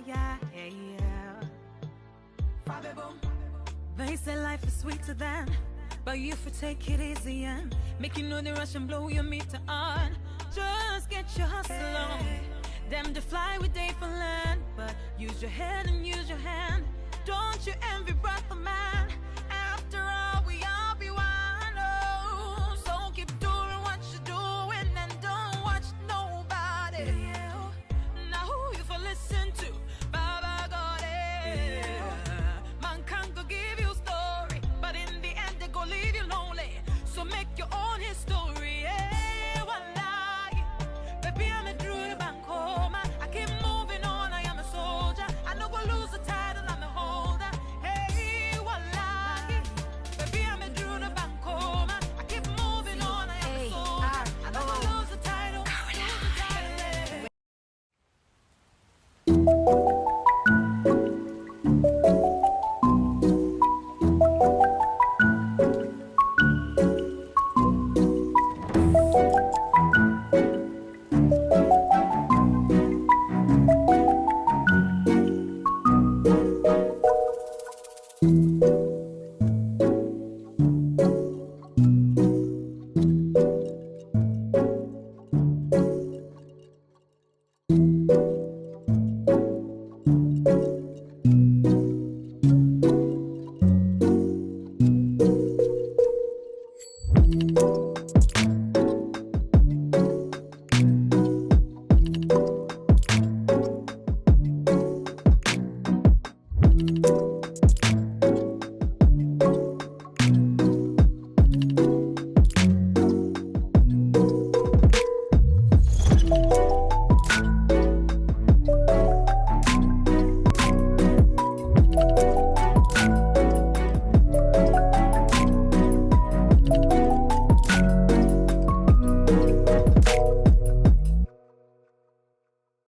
yeah. They say life is sweeter than, but you for take it easy and make you know the rush and blow your meter on. Just get your hustle on. Them to fly with day for land, but use your head and use your hand. Don't you envy brother man? After all, we all be one. Oh, so keep doing what you're doing and don't watch nobody. Now who you for listen to? Baba got it. Man can't go give you story, but in the end they go leave you lonely. So make your own history. Wallahi, baby I'm a true bank home. I keep moving on. I am a soldier. I no go lose the title. I'm a holder. Hey, wallahi, baby I'm a true bank home. I keep moving on. I am a soldier. I no go lose the title.